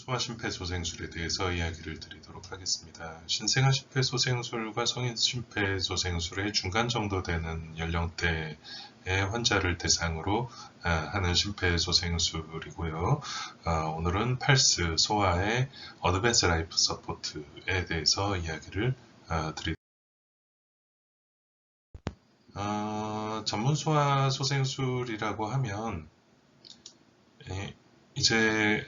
소아 심폐소생술에 대해서 이야기를 드리도록 하겠습니다. 신생아 심폐소생술과 성인 심폐소생술의 중간 정도 되는 연령대의 환자를 대상으로 하는 심폐소생술이고요. 오늘은 팔스 소아의 어드밴스 라이프 서포트에 대해서 이야기를 드리도록 전문 소아 소생술이라고 하면 이제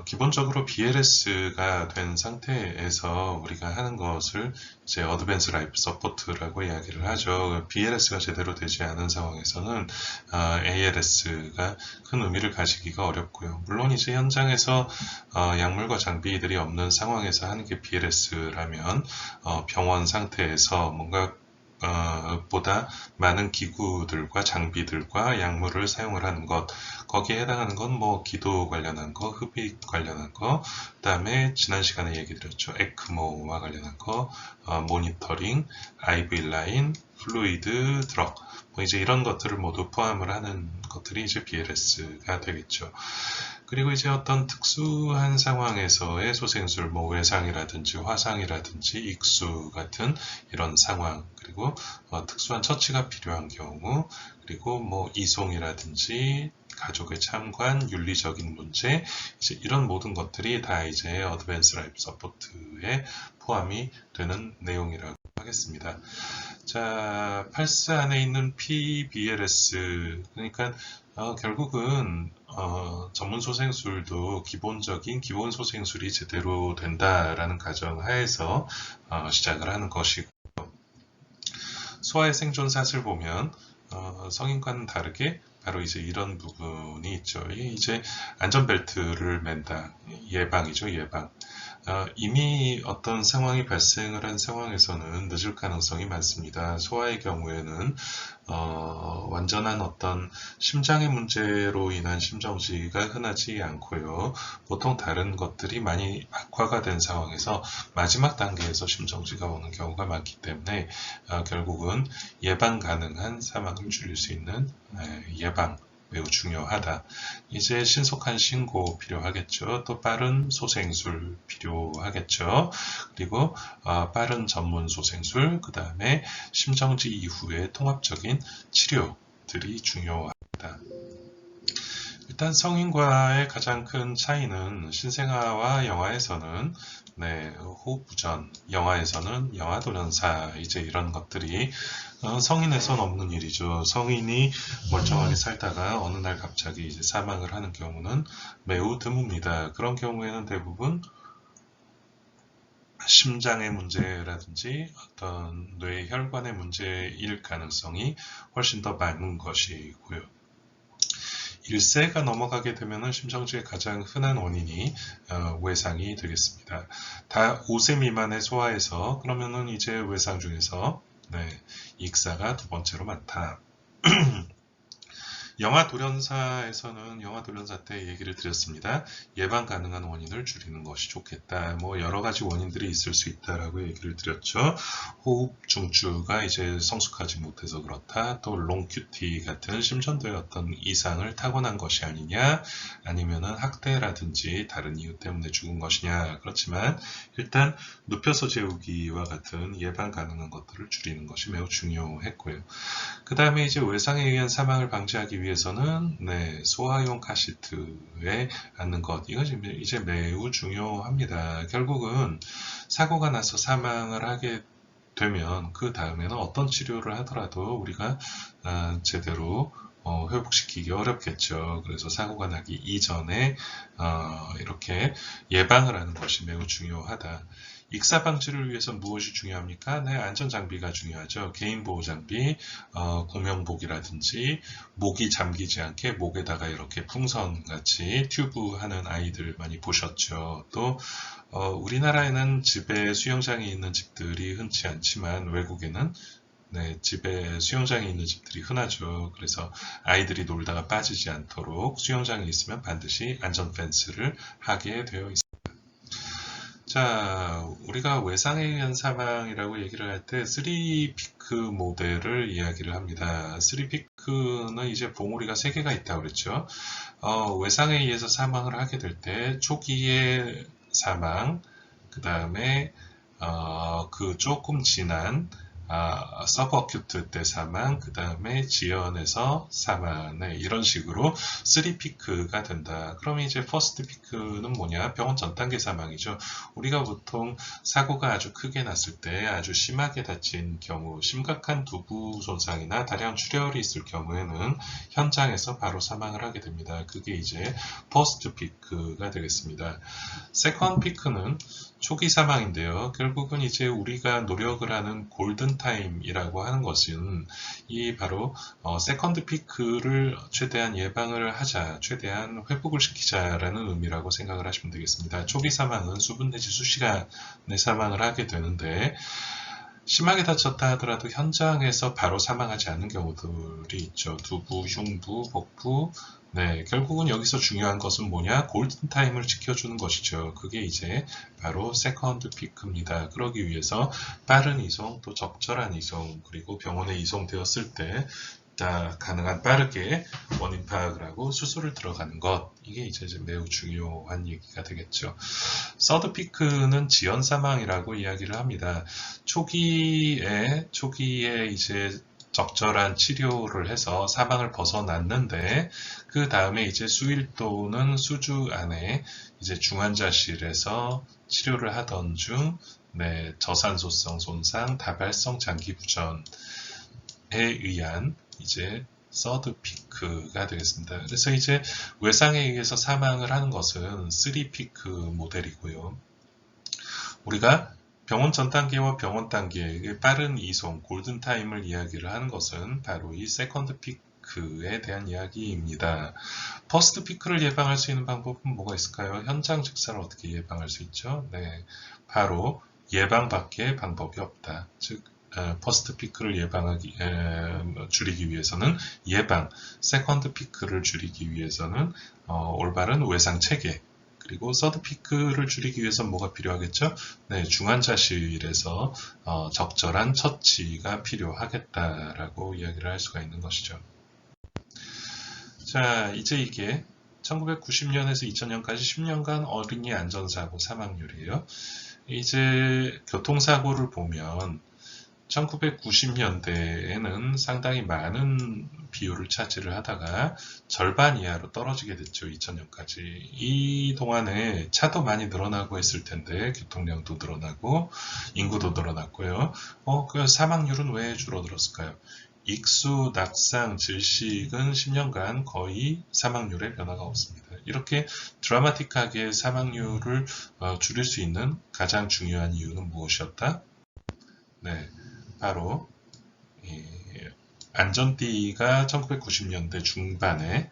기본적으로 BLS가 된 상태에서 우리가 하는 것을 이제 어드밴스 라이프 서포트라고 이야기를 하죠. BLS가 제대로 되지 않은 상황에서는 ALS가 큰 의미를 가지기가 어렵고요. 물론 이제 현장에서 약물과 장비들이 없는 상황에서 하는 게 BLS라면 병원 상태에서 뭔가 보다 많은 기구들과 장비들과 약물을 사용을 하는 것, 거기에 해당하는 건 뭐 기도 관련한 거, 흡입 관련한 거, 그 다음에 지난 시간에 얘기 드렸죠. 에크모와 관련한 거, 모니터링, IV 라인, 플루이드, 드럭, 뭐 이제 이런 것들을 모두 포함을 하는 것들이 이제 BLS가 되겠죠. 그리고 이제 어떤 특수한 상황에서의 소생술, 뭐 외상이라든지 화상이라든지 익수 같은 이런 상황, 그리고 특수한 처치가 필요한 경우, 그리고 뭐 이송이라든지 가족의 참관, 윤리적인 문제, 이제 이런 모든 것들이 다 이제 어드밴스 라이프 서포트에 포함이 되는 내용이라고 하겠습니다. 자, 팔스 안에 있는 PBLS, 그러니까 결국은 전문 소생술도 기본적인 기본 소생술이 제대로 된다라는 가정 하에서 시작을 하는 것이고, 소아의 생존사를 보면 성인과는 다르게 바로 이제 이런 부분이 있죠. 이제 안전벨트를 맨다. 예방이죠, 예방. 이미 어떤 상황이 발생을 한 상황에서는 늦을 가능성이 많습니다. 소아의 경우에는 완전한 어떤 심장의 문제로 인한 심정지가 흔하지 않고요. 보통 다른 것들이 많이 악화가 된 상황에서 마지막 단계에서 심정지가 오는 경우가 많기 때문에 결국은 예방 가능한 사망을 줄일 수 있는 예방 매우 중요하다. 이제 신속한 신고 필요하겠죠. 또 빠른 소생술 필요하겠죠. 그리고 빠른 전문 소생술, 그 다음에 심정지 이후의 통합적인 치료들이 중요하다. 일단 성인과의 가장 큰 차이는 신생아와 영아에서는 호흡 부전, 영아에서는 영아 돌연사, 이제 이런 것들이 성인에선 없는 일이죠. 성인이 멀쩡하게 살다가 어느 날 갑자기 이제 사망을 하는 경우는 매우 드뭅니다. 그런 경우에는 대부분 심장의 문제라든지 어떤 뇌 혈관의 문제일 가능성이 훨씬 더 많은 것이고요. 1세가 넘어가게 되면 심정지의 가장 흔한 원인이 외상이 되겠습니다. 다 5세 미만의 소아에서 그러면은 이제 외상 중에서 익사가 두 번째로 많다. 영아 돌연사에서는 영아 돌연사 때 얘기를 드렸습니다. 예방 가능한 원인을 줄이는 것이 좋겠다. 뭐 여러 가지 원인들이 있을 수 있다라고 얘기를 드렸죠. 호흡 중추가 이제 성숙하지 못해서 그렇다. 또 롱큐티 같은 심전도의 어떤 이상을 타고난 것이 아니냐, 아니면은 학대라든지 다른 이유 때문에 죽은 것이냐. 그렇지만 일단 눕혀서 재우기와 같은 예방 가능한 것들을 줄이는 것이 매우 중요했고요. 그 다음에 이제 외상에 의한 사망을 방지하기 위해서는 소아용 카시트에 앉는 것, 이것이 이제 매우 중요합니다. 결국은 사고가 나서 사망을 하게 되면 그 다음에는 어떤 치료를 하더라도 우리가 제대로 회복시키기 어렵겠죠. 그래서 사고가 나기 이전에 이렇게 예방을 하는 것이 매우 중요하다. 익사 방지를 위해서 무엇이 중요합니까? 안전장비가 중요하죠. 개인보호장비, 공명복이라든지 목이 잠기지 않게 목에다가 이렇게 풍선같이 튜브 하는 아이들 많이 보셨죠. 또 우리나라에는 집에 수영장이 있는 집들이 흔치 않지만 외국에는 집에 수영장이 있는 집들이 흔하죠. 그래서 아이들이 놀다가 빠지지 않도록 수영장이 있으면 반드시 안전 펜스를 하게 되어 있습니다. 자, 우리가 외상에 의한 사망이라고 얘기를 할 때 3피크 모델을 이야기를 합니다. 3피크는 이제 봉우리가 3개가 있다고 그랬죠. 외상에 의해서 사망을 하게 될 때 초기의 사망, 그 다음에 그 조금 지난 서브어큐트 때 사망, 그 다음에 지연에서 사망, 네, 이런 식으로 3피크가 된다. 그럼 이제 퍼스트 피크는 뭐냐? 병원 전 단계 사망이죠. 우리가 보통 사고가 아주 크게 났을 때 아주 심하게 다친 경우, 심각한 두부 손상이나 다량 출혈이 있을 경우에는 현장에서 바로 사망을 하게 됩니다. 그게 이제 퍼스트 피크가 되겠습니다. 세컨드 피크는 초기 사망인데요. 결국은 이제 우리가 노력을 하는 골든타임이라고 하는 것은 이 바로 세컨드 피크를 최대한 예방을 하자, 최대한 회복을 시키자라는 의미라고 생각을 하시면 되겠습니다. 초기 사망은 수분 내지 수시간에 사망을 하게 되는데 심하게 다쳤다 하더라도 현장에서 바로 사망하지 않는 경우들이 있죠. 두부, 흉부, 복부. 네, 결국은 여기서 중요한 것은 뭐냐? 골든타임을 지켜주는 것이죠. 그게 이제 바로 세컨드 피크입니다. 그러기 위해서 빠른 이송, 또 적절한 이송, 그리고 병원에 이송되었을 때 가능한 빠르게 원인 파악을 하고 수술을 들어가는 것, 이게 이제 매우 중요한 얘기가 되겠죠. 서드 피크는 지연 사망이라고 이야기를 합니다. 초기에 이제 적절한 치료를 해서 사망을 벗어났는데 그 다음에 이제 수일 또는 수주 안에 이제 중환자실에서 치료를 하던 중 네, 저산소성 손상, 다발성 장기 부전에 의한 이제 서드 피크가 되겠습니다. 그래서 이제 외상에 의해서 사망을 하는 것은 3피크 모델이고요. 우리가 병원 전 단계와 병원 단계의 빠른 이송, 골든타임을 이야기를 하는 것은 바로 이 세컨드 피크에 대한 이야기입니다. 퍼스트 피크를 예방할 수 있는 방법은 뭐가 있을까요? 현장 즉사를 어떻게 예방할 수 있죠? 네, 바로 예방밖에 방법이 없다. 즉, 퍼스트 피크를 줄이기 위해서는 예방, 세컨드 피크를 줄이기 위해서는 올바른 외상 체계, 그리고 서드 피크를 줄이기 위해서는 뭐가 필요하겠죠? 네, 중환자실에서 적절한 처치가 필요하겠다라고 이야기를 할 수가 있는 것이죠. 자, 이제 이게 1990년에서 2000년까지 10년간 어린이 안전사고 사망률이에요. 이제 교통사고를 보면 1990년대에는 상당히 많은 비율을 차지를 하다가 절반 이하로 떨어지게 됐죠. 2000년까지. 이 동안에 차도 많이 늘어나고 했을 텐데 교통량도 늘어나고 인구도 늘어났고요. 그 사망률은 왜 줄어들었을까요? 익수, 낙상, 질식은 10년간 거의 사망률에 변화가 없습니다. 이렇게 드라마틱하게 사망률을 줄일 수 있는 가장 중요한 이유는 무엇이었다? 네, 바로 안전띠가 1990년대 중반에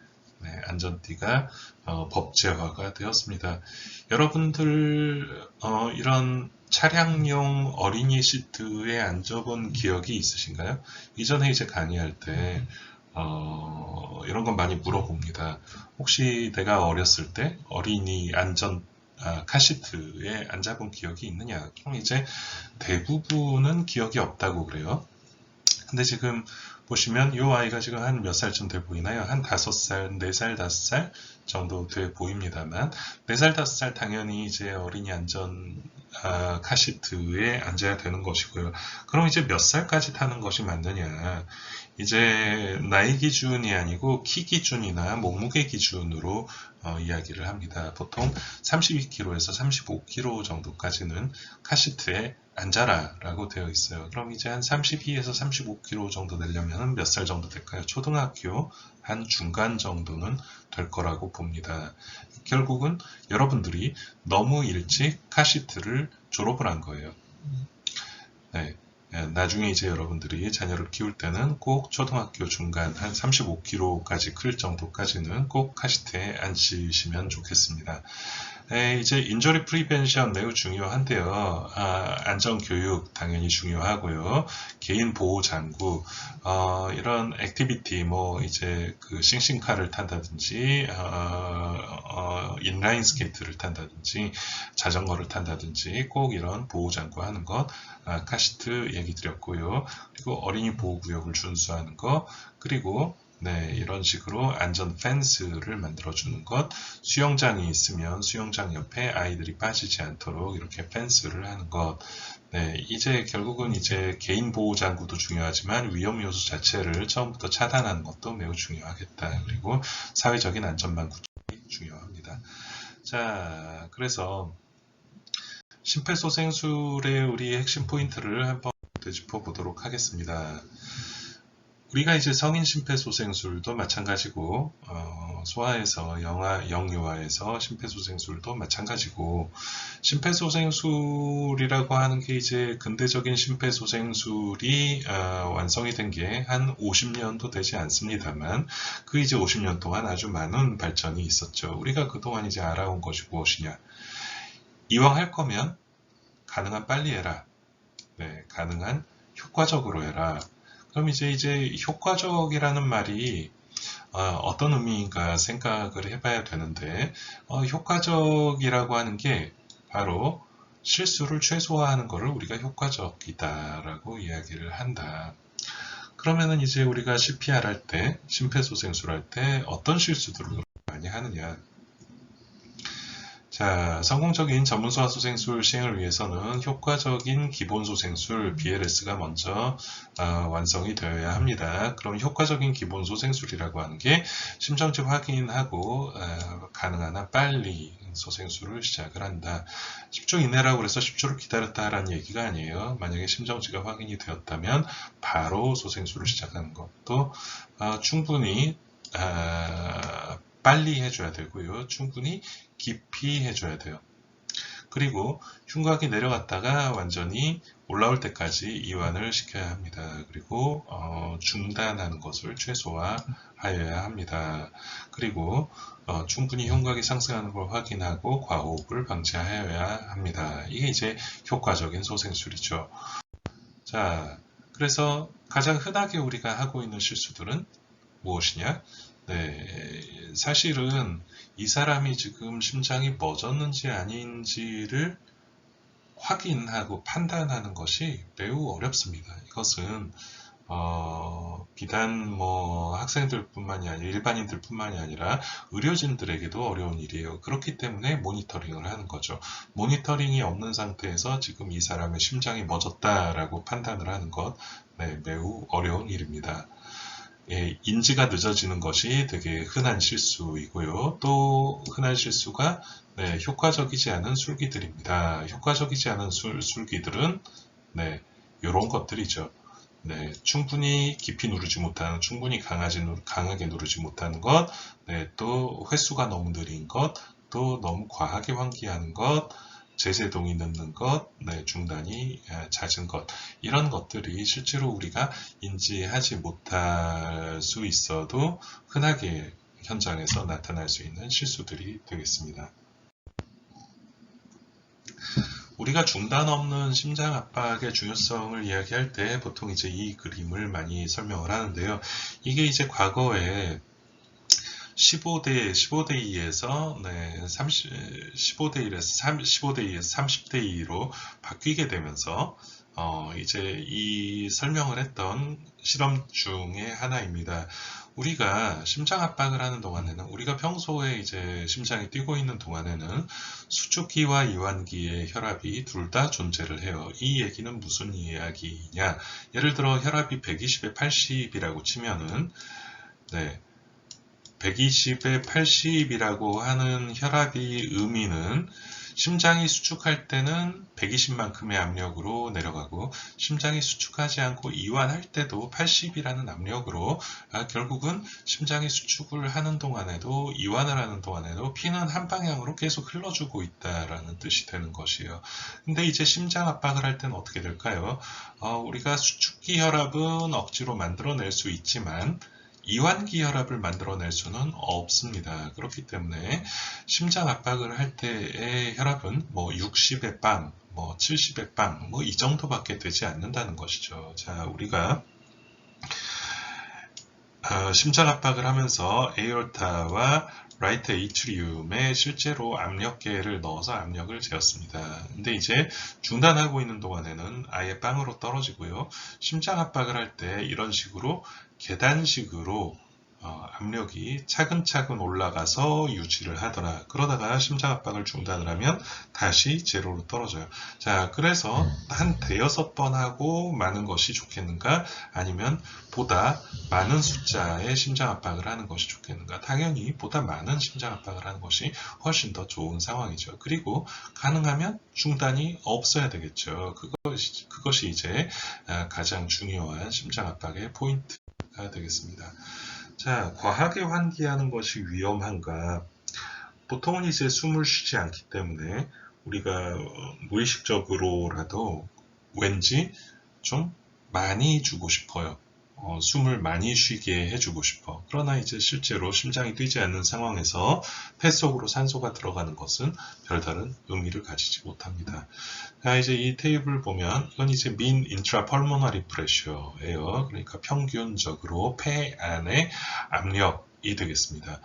안전띠가 법제화가 되었습니다. 여러분들 이런 차량용 어린이 시트에 앉아본 기억이 있으신가요? 이전에 이제 강의할 때 이런 건 많이 물어봅니다. 혹시 내가 어렸을 때 어린이 카시트에 앉아본 기억이 있느냐? 그럼 이제 대부분은 기억이 없다고 그래요. 근데 지금 보시면 이 아이가 지금 한 몇 살쯤 돼 보이나요? 한 5살, 4살, 5살 정도 돼 보입니다만 4살, 5살 당연히 이제 어린이 안전 카시트에 앉아야 되는 것이고요. 그럼 이제 몇 살까지 타는 것이 맞느냐? 이제 나이 기준이 아니고 키 기준이나 몸무게 기준으로 이야기를 합니다. 보통 32kg에서 35kg 정도까지는 카시트에 앉아라 라고 되어 있어요. 그럼 이제 한 32에서 35kg 정도 되려면 몇 살 정도 될까요? 초등학교 한 중간 정도는 될 거라고 봅니다. 결국은 여러분들이 너무 일찍 카시트를 졸업을 한 거예요. 네. 나중에 이제 여러분들이 자녀를 키울 때는 꼭 초등학교 중간 한 35kg까지 클 정도까지는 꼭 카시트에 앉히시면 좋겠습니다. 이제 인저리 프리벤션 매우 중요한데요. 안전교육 당연히 중요하고요. 개인 보호 장구, 이런 액티비티, 뭐 이제 그 싱싱카를 탄다든지, 인라인 스케이트를 탄다든지, 자전거를 탄다든지, 꼭 이런 보호 장구 하는 것, 카시트 얘기 드렸고요. 그리고 어린이 보호구역을 준수하는 것, 그리고 네, 이런 식으로 안전 펜스를 만들어주는 것, 수영장이 있으면 수영장 옆에 아이들이 빠지지 않도록 이렇게 펜스를 하는 것, 네, 이제 결국은 이제 개인 보호 장구도 중요하지만 위험 요소 자체를 처음부터 차단하는 것도 매우 중요하겠다. 그리고 사회적인 안전망 구축이 중요합니다. 자, 그래서 심폐소생술의 우리 핵심 포인트를 한번 되짚어 보도록 하겠습니다. 우리가 이제 성인 심폐소생술도 마찬가지고, 소아에서 영유아에서 심폐소생술도 마찬가지고, 심폐소생술이라고 하는 게 이제 근대적인 심폐소생술이 완성이 된 게 한 50년도 되지 않습니다만, 그 이제 50년 동안 아주 많은 발전이 있었죠. 우리가 그동안 이제 알아온 것이 무엇이냐? 이왕 할 거면 가능한 빨리 해라. 네, 가능한 효과적으로 해라. 그럼 이제 효과적이라는 말이 어떤 의미인가 생각을 해봐야 되는데, 효과적이라고 하는 게 바로 실수를 최소화하는 것을 우리가 효과적이다라고 이야기를 한다. 그러면은 이제 우리가 CPR 할 때, 심폐소생술 할 때 어떤 실수들을 많이 하느냐? 자, 성공적인 전문소아소생술 시행을 위해서는 효과적인 기본소생술 BLS가 먼저 완성이 되어야 합니다. 그럼 효과적인 기본소생술이라고 하는 게 심정지 확인하고 가능한 한 빨리 소생술을 시작을 한다. 10초 이내라고 해서 10초를 기다렸다라는 얘기가 아니에요. 만약에 심정지가 확인이 되었다면 바로 소생술을 시작하는 것도 충분히 빨리 해줘야 되고요. 충분히 깊이 해줘야 돼요. 그리고 흉곽이 내려갔다가 완전히 올라올 때까지 이완을 시켜야 합니다. 그리고 중단하는 것을 최소화하여야 합니다. 그리고 충분히 흉곽이 상승하는 걸 확인하고 과호흡을 방지하여야 합니다. 이게 이제 효과적인 소생술이죠. 자, 그래서 가장 흔하게 우리가 하고 있는 실수들은 무엇이냐? 네, 사실은 이 사람이 지금 심장이 멎었는지 아닌지를 확인하고 판단하는 것이 매우 어렵습니다. 이것은 비단 뭐 학생들뿐만이 아니라 일반인들뿐만이 아니라 의료진들에게도 어려운 일이에요. 그렇기 때문에 모니터링을 하는 거죠. 모니터링이 없는 상태에서 지금 이 사람의 심장이 멎었다라고 판단을 하는 것, 네, 매우 어려운 일입니다. 예, 인지가 늦어지는 것이 되게 흔한 실수이고요. 또 흔한 실수가 네, 효과적이지 않은 술기들입니다. 효과적이지 않은 술기들은 네, 이런 것들이죠. 네, 충분히 깊이 누르지 못하는, 충분히 강하게 누르지 못하는 것, 네, 또 횟수가 너무 느린 것, 또 너무 과하게 환기하는 것, 제세동이 늦는 것, 네, 중단이 잦은 것, 이런 것들이 실제로 우리가 인지하지 못할 수 있어도 흔하게 현장에서 나타날 수 있는 실수들이 되겠습니다. 우리가 중단 없는 심장 압박의 중요성을 이야기할 때 보통 이제 이 그림을 많이 설명을 하는데요. 이게 이제 과거에 15대 2에서 네, 15대 1에서 30대 2로 바뀌게 되면서 이제 이 설명을 했던 실험 중에 하나입니다. 우리가 심장 압박을 하는 동안에는 우리가 평소에 이제 심장이 뛰고 있는 동안에는 수축기와 이완기의 혈압이 둘 다 존재를 해요. 이 얘기는 무슨 이야기냐? 예를 들어 혈압이 120에 80이라고 치면은 네, 120에 80이라고 하는 혈압이 의미는 심장이 수축할 때는 120만큼의 압력으로 내려가고 심장이 수축하지 않고 이완할 때도 80이라는 압력으로 결국은 심장이 수축을 하는 동안에도 이완을 하는 동안에도 피는 한 방향으로 계속 흘러주고 있다라는 뜻이 되는 것이에요. 근데 이제 심장 압박을 할 때는 어떻게 될까요? 우리가 수축기 혈압은 억지로 만들어낼 수 있지만 이완기 혈압을 만들어낼 수는 없습니다. 그렇기 때문에 심장 압박을 할 때의 혈압은 뭐 60의 빵, 뭐 70의 빵, 뭐 이 정도밖에 되지 않는다는 것이죠. 자, 우리가 심장 압박을 하면서 에어타와 라이트 에이트리움에 실제로 압력계를 넣어서 압력을 재었습니다. 근데 이제 중단하고 있는 동안에는 아예 빵으로 떨어지고요. 심장 압박을 할 때 이런 식으로 계단식으로 압력이 차근차근 올라가서 유지를 하더라. 그러다가 심장 압박을 중단을 하면 다시 제로로 떨어져요. 자, 그래서 한 대여섯 번 하고 마는 것이 좋겠는가? 아니면 보다 많은 숫자의 심장 압박을 하는 것이 좋겠는가? 당연히 보다 많은 심장 압박을 하는 것이 훨씬 더 좋은 상황이죠. 그리고 가능하면 중단이 없어야 되겠죠. 그것이 이제 가장 중요한 심장 압박의 포인트가 되겠습니다. 자, 과하게 환기하는 것이 위험한가? 보통은 이제 숨을 쉬지 않기 때문에 우리가 무의식적으로라도 왠지 좀 많이 주고 싶어요. 숨을 많이 쉬게 해주고 싶어. 그러나 이제 실제로 심장이 뛰지 않는 상황에서 폐 속으로 산소가 들어가는 것은 별다른 의미를 가지지 못합니다. 자, 이제 이 테이블을 보면 이건 이제 mean intrapulmonary pressure예요. 그러니까 평균적으로 폐 안의 압력이 되겠습니다.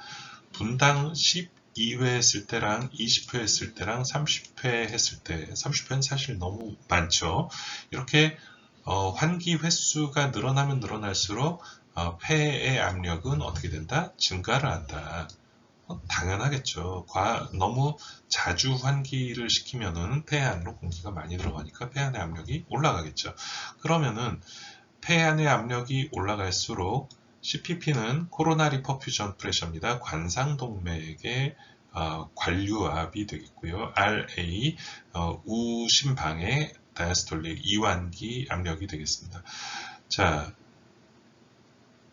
분당 12회 했을 때랑 20회 했을 때랑 30회 했을 때, 30회는 사실 너무 많죠. 이렇게 환기 횟수가 늘어나면 늘어날수록 폐의 압력은 어떻게 된다? 증가를 한다. 당연하겠죠. 너무 자주 환기를 시키면은 폐 안으로 공기가 많이 들어가니까 폐 안의 압력이 올라가겠죠. 그러면은 폐 안의 압력이 올라갈수록 CPP는 코로나리 퍼퓨전 프레셔입니다. 관상동맥의 관류압이 되겠고요. RA 우심방의 다이아스톨릭 이완기 압력이 되겠습니다. 자,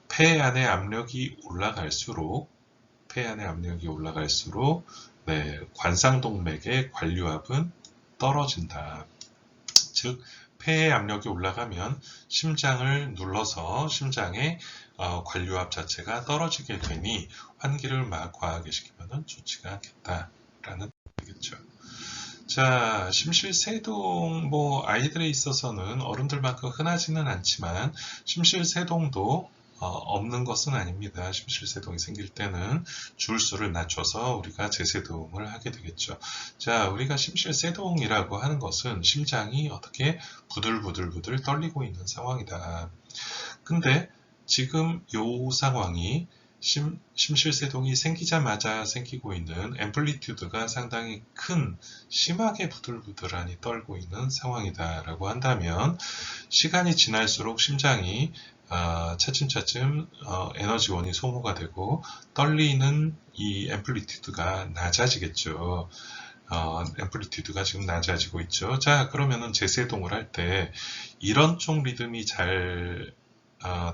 폐 안의 압력이 올라갈수록 네, 관상동맥의 관류압은 떨어진다. 즉 폐의 압력이 올라가면 심장을 눌러서 심장의 관류압 자체가 떨어지게 되니 환기를 막 과하게 시키면 좋지가 않겠다라는 얘기겠죠. 자, 심실세동, 아이들에 있어서는 어른들만큼 흔하지는 않지만, 심실세동도 없는 것은 아닙니다. 심실세동이 생길 때는 줄수를 낮춰서 우리가 재세동을 하게 되겠죠. 자, 우리가 심실세동이라고 하는 것은 심장이 어떻게 부들부들 떨리고 있는 상황이다. 근데 지금 이 상황이 심실세동이 생기자마자 생기고 있는 앰플리튜드가 상당히 큰, 심하게 부들부들하니 떨고 있는 상황이다 라고 한다면 시간이 지날수록 심장이 차츰차츰 에너지원이 소모가 되고 떨리는 이 앰플리튜드가 낮아지겠죠. 앰플리튜드가 지금 낮아지고 있죠. 자, 그러면은 재세동을 할 때 이런 쪽 리듬이 잘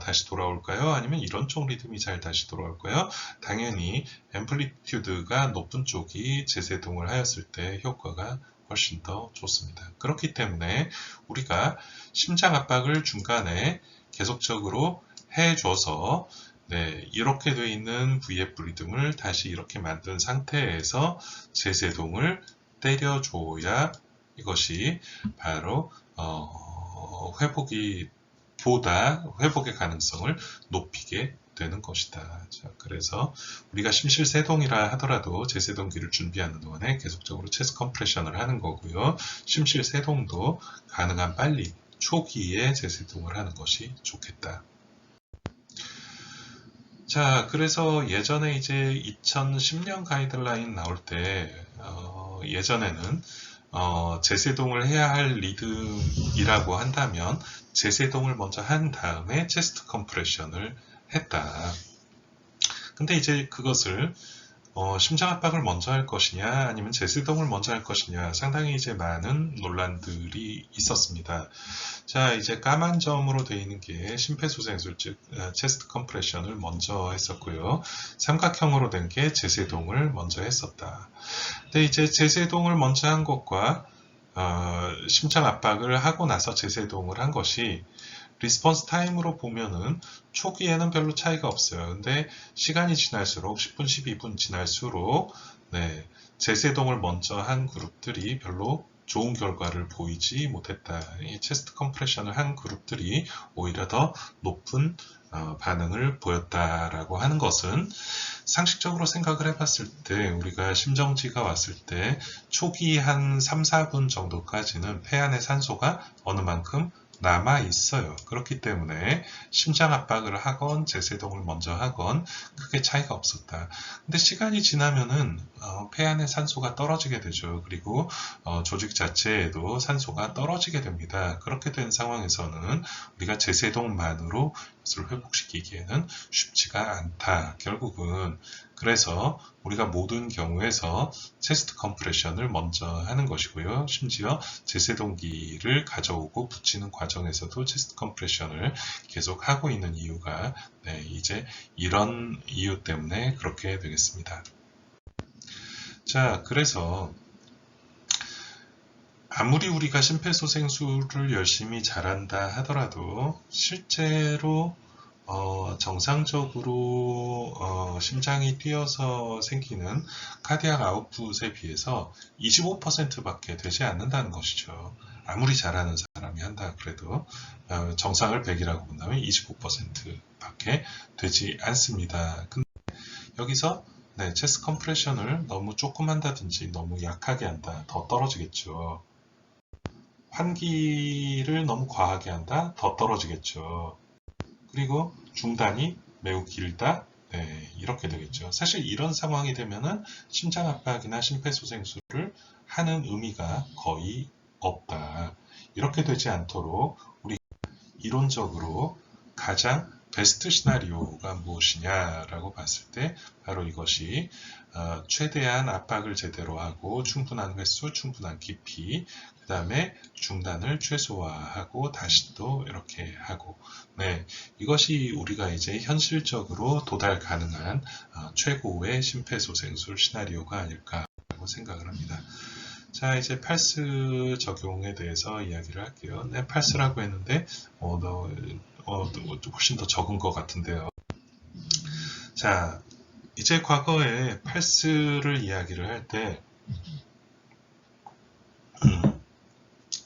다시 돌아올까요? 아니면 이런 쪽 리듬이 잘 다시 돌아올까요? 당연히 앰플리튜드가 높은 쪽이 재세동을 하였을 때 효과가 훨씬 더 좋습니다. 그렇기 때문에 우리가 심장 압박을 중간에 계속적으로 해줘서 네, 이렇게 되어 있는 VF 리듬을 다시 이렇게 만든 상태에서 재세동을 때려줘야 이것이 바로 회복의 가능성을 높이게 되는 것이다. 자, 그래서 우리가 심실세동이라 하더라도 재세동기를 준비하는 동안에 계속적으로 체스트 컴프레션을 하는 거고요. 심실세동도 가능한 빨리 초기에 재세동을 하는 것이 좋겠다. 자, 그래서 예전에 이제 2010년 가이드라인 나올 때 예전에는 재세동을 해야 할 리듬이라고 한다면 재세동을 먼저 한 다음에 체스트 컴프레션을 했다. 근데 이제 그것을 심장 압박을 먼저 할 것이냐 아니면 재세동을 먼저 할 것이냐 상당히 이제 많은 논란들이 있었습니다. 자, 이제 까만 점으로 되어 있는 게 심폐소생술 즉 체스트 컴프레션을 먼저 했었고요. 삼각형으로 된 게 재세동을 먼저 했었다. 근데 이제 재세동을 먼저 한 것과 심장 압박을 하고 나서 재세동을 한 것이 리스폰스 타임으로 보면은 초기에는 별로 차이가 없어요. 근데 시간이 지날수록 10분, 12분 지날수록 네, 제세동을 먼저 한 그룹들이 별로 좋은 결과를 보이지 못했다. 이 체스트 컴프레션을 한 그룹들이 오히려 더 높은 반응을 보였다라고 하는 것은 상식적으로 생각을 해봤을 때 우리가 심정지가 왔을 때 초기 한 3, 4분 정도까지는 폐 안에 산소가 어느 만큼 남아 있어요. 그렇기 때문에 심장 압박을 하건 제세동을 먼저 하건 크게 차이가 없었다. 근데 시간이 지나면은 폐 안에 산소가 떨어지게 되죠. 그리고 조직 자체에도 산소가 떨어지게 됩니다. 그렇게 된 상황에서는 우리가 제세동만으로 이것을 회복시키기에는 쉽지가 않다. 결국은 그래서 우리가 모든 경우에서 체스트 컴프레션을 먼저 하는 것이고요. 심지어 제세동기를 가져오고 붙이는 과정에서도 체스트 컴프레션을 계속 하고 있는 이유가 이제 이런 이유 때문에 그렇게 되겠습니다. 자, 그래서 아무리 우리가 심폐소생술을 열심히 잘한다 하더라도 실제로 정상적으로 심장이 뛰어서 생기는 카디악 아웃풋에 비해서 25%밖에 되지 않는다는 것이죠. 아무리 잘하는 사람이 한다 그래도 정상을 100이라고 본다면 25%밖에 되지 않습니다. 근데 여기서 체스트 컴프레션을 너무 조금 한다든지 너무 약하게 한다 더 떨어지겠죠. 환기를 너무 과하게 한다 더 떨어지겠죠. 그리고 중단이 매우 길다 이렇게 되겠죠. 사실 이런 상황이 되면은 심장 압박이나 심폐소생술을 하는 의미가 거의 없다. 이렇게 되지 않도록 우리 이론적으로 가장 베스트 시나리오가 무엇이냐라고 봤을 때 바로 이것이 최대한 압박을 제대로 하고 충분한 횟수, 충분한 깊이, 그 다음에 중단을 최소화하고 다시 또 이렇게 하고 이것이 우리가 이제 현실적으로 도달 가능한 최고의 심폐소생술 시나리오가 아닐까라고 생각을 합니다. 자, 이제 팔스 적용에 대해서 이야기를 할게요. 팔스라고 했는데 훨씬 더 적은 것 같은데요. 자, 이제 과거에 팔스를 이야기를 할 때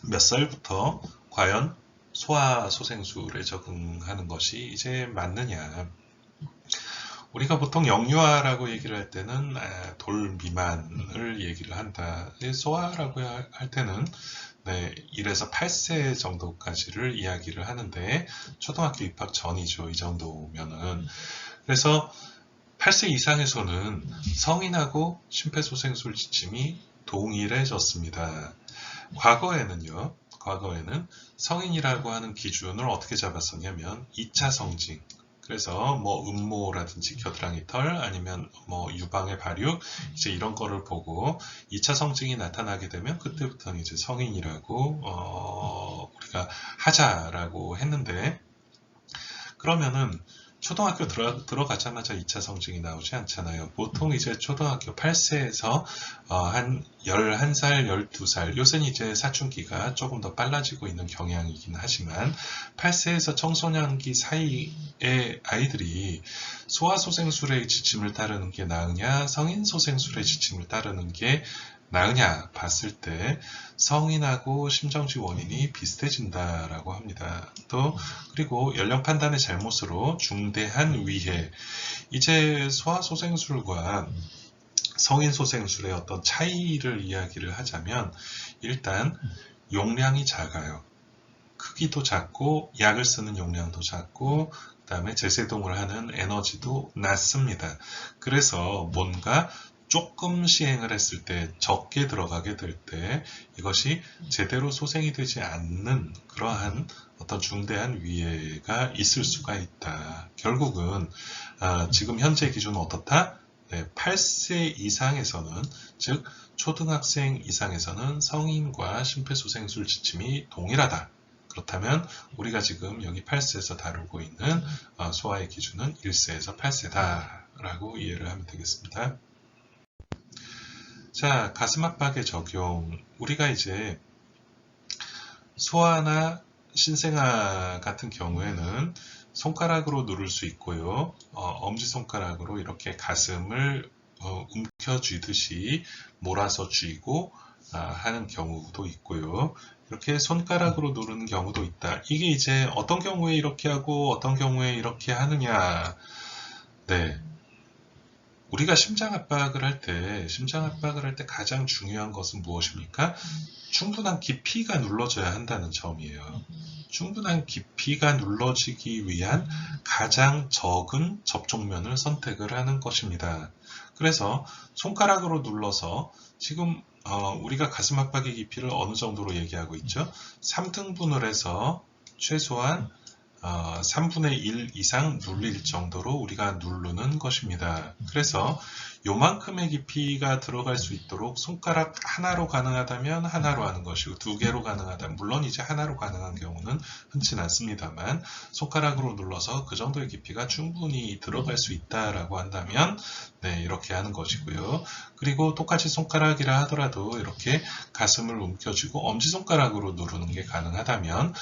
몇 살부터 과연 소화소생술에 적응하는 것이 이제 맞느냐. 우리가 보통 영유아라고 얘기를 할 때는 돌 미만을 얘기를 한다. 소아라고 할 때는 1에서 8세 정도까지를 이야기를 하는데 초등학교 입학 전이죠. 이 정도면은. 그래서 8세 이상에서는 성인하고 심폐소생술 지침이 동일해졌습니다. 과거에는 성인이라고 하는 기준을 어떻게 잡았었냐면 2차 성징, 그래서 뭐 음모라든지 겨드랑이 털 아니면 뭐 유방의 발육 이제 이런 거를 보고 2차 성징이 나타나게 되면 그때부터는 이제 성인이라고 우리가 하자라고 했는데, 그러면은 초등학교 들어가자마자 2차 성징이 나오지 않잖아요. 보통 이제 초등학교 8세에서 한 11살, 12살, 요새는 이제 사춘기가 조금 더 빨라지고 있는 경향이긴 하지만 8세에서 청소년기 사이의 아이들이 소아소생술의 지침을 따르는 게 나으냐, 성인소생술의 지침을 따르는 게 나으냐 봤을 때 성인하고 심정지 원인이 비슷해진다라고 합니다. 또 그리고 연령 판단의 잘못으로 중대한 위해, 이제 소아소생술과 성인소생술의 어떤 차이를 이야기를 하자면 일단 용량이 작아요. 크기도 작고 약을 쓰는 용량도 작고 그 다음에 제세동을 하는 에너지도 낮습니다. 그래서 뭔가 조금 시행을 했을 때 적게 들어가게 될 때 이것이 제대로 소생이 되지 않는 그러한 어떤 중대한 위해가 있을 수가 있다. 결국은 지금 현재 기준은 어떻다? 8세 이상에서는, 즉 초등학생 이상에서는 성인과 심폐소생술 지침이 동일하다. 그렇다면 우리가 지금 여기 8세에서 다루고 있는 소아의 기준은 1세에서 8세다 라고 이해를 하면 되겠습니다. 자, 가슴 압박의 적용. 우리가 이제 소아나 신생아 같은 경우에는 손가락으로 누를 수 있고요. 엄지손가락으로 이렇게 가슴을 움켜쥐듯이 몰아서 쥐고 하는 경우도 있고요. 이렇게 손가락으로 누르는 경우도 있다. 이게 이제 어떤 경우에 이렇게 하고 어떤 경우에 이렇게 하느냐. 네. 우리가 심장 압박을 할 때 가장 중요한 것은 무엇입니까? 충분한 깊이가 눌러져야 한다는 점이에요. 충분한 깊이가 눌러지기 위한 가장 적은 접촉면을 선택을 하는 것입니다. 그래서 손가락으로 눌러서 지금 우리가 가슴 압박의 깊이를 어느 정도로 얘기하고 있죠? 3등분을 해서 최소한 3분의 1 이상 눌릴 정도로 우리가 누르는 것입니다. 그래서 요만큼의 깊이가 들어갈 수 있도록 손가락 하나로 가능하다면 하나로 하는 것이고 두 개로 가능하다면 물론 이제 하나로 가능한 경우는 흔치 않습니다만 손가락으로 눌러서 그 정도의 깊이가 충분히 들어갈 수 있다라고 한다면 네, 이렇게 하는 것이고요. 그리고 똑같이 손가락이라 하더라도 이렇게 가슴을 움켜쥐고 엄지손가락으로 누르는 게 가능하다면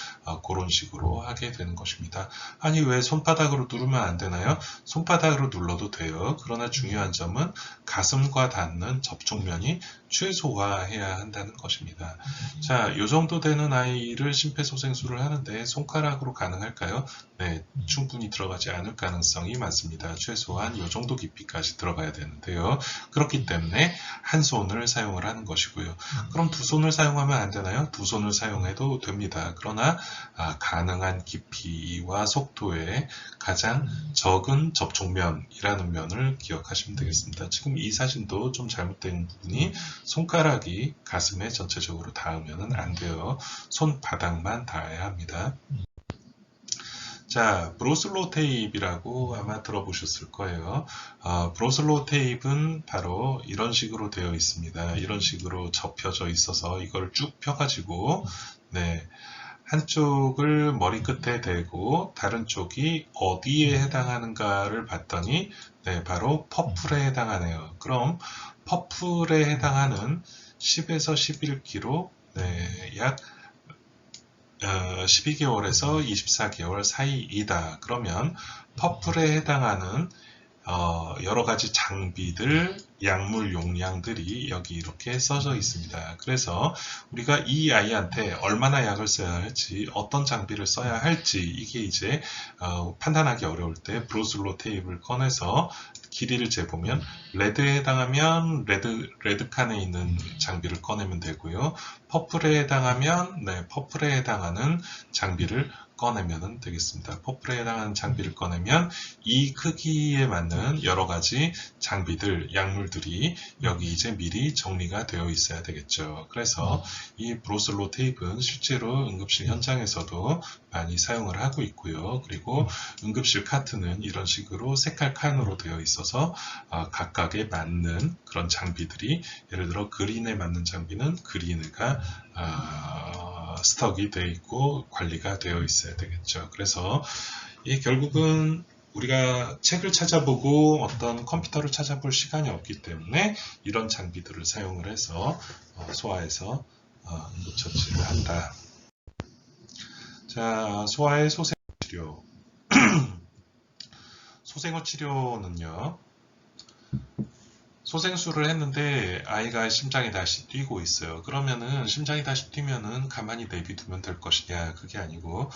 그런 식으로 하게 되는 것입니다. 아니 왜 손바닥으로 누르면 안 되나요? 손바닥으로 눌러도 돼요. 그러나 중요한 점은 가슴과 닿는 접촉면이 최소화해야 한다는 것입니다. 자, 이 정도 되는 아이를 심폐소생술을 하는데 손가락으로 가능할까요? 네, 충분히 들어가지 않을 가능성이 많습니다. 최소한 이 정도 깊이까지 들어가야 되는데요. 그렇기 때문에 한 손을 사용을 하는 것이고요. 그럼 두 손을 사용하면 안 되나요? 두 손을 사용해도 됩니다. 그러나 가능한 깊이와 속도에 가장 적은 접촉면이라는 면을 기억하시면 되겠습니다. 지금 이 사진도 좀 잘못된 부분이 손가락이 가슴에 전체적으로 닿으면 안 돼요. 손바닥만 닿아야 합니다. 자, 브로슬로 테이프라고 아마 들어보셨을 거예요. 브로슬로 테이프는 바로 이런 식으로 되어 있습니다. 이런 식으로 접혀져 있어서 이걸 쭉 펴가지고 네, 한쪽을 머리끝에 대고 다른 쪽이 어디에 해당하는가를 봤더니 네, 바로 퍼플에 해당하네요. 그럼 퍼플에 해당하는 10에서 11kg, 네, 약 12개월에서 24개월 사이이다. 그러면 퍼플에 해당하는 여러 가지 장비들, 약물 용량들이 여기 이렇게 써져 있습니다. 그래서 우리가 이 아이한테 얼마나 약을 써야 할지, 어떤 장비를 써야 할지 이게 이제 판단하기 어려울 때 브로슬로 테이프를 꺼내서 길이를 재보면 레드에 해당하면 레드 칸에 있는 장비를 꺼내면 되고요. 퍼플에 해당하면 퍼플에 해당하는 장비를 꺼내면 되겠습니다. 퍼플에 해당하는 장비를 꺼내면 이 크기에 맞는 여러 가지 장비들, 약물들이 여기 이제 미리 정리가 되어 있어야 되겠죠. 그래서 이 브로슬로 테이프는 실제로 응급실 현장에서도 많이 사용을 하고 있고요. 그리고 응급실 카트는 이런 식으로 색깔 칸으로 되어 있어서 각각에 맞는 그런 장비들이 예를 들어 그린에 맞는 장비는 그린가 스톡이 되어 있고 관리가 되어 있어야 되겠죠. 그래서 이 결국은 우리가 책을 찾아보고 어떤 컴퓨터를 찾아볼 시간이 없기 때문에 이런 장비들을 사용을 해서 소아에서 응급처치를 한다. 자, 소아의 소생후 치료. 소생후 치료는요. 소생술을 했는데 아이가 심장이 다시 뛰고 있어요. 그러면은 심장이 다시 뛰면은 가만히 내비두면 될 것이냐? 그게 아니고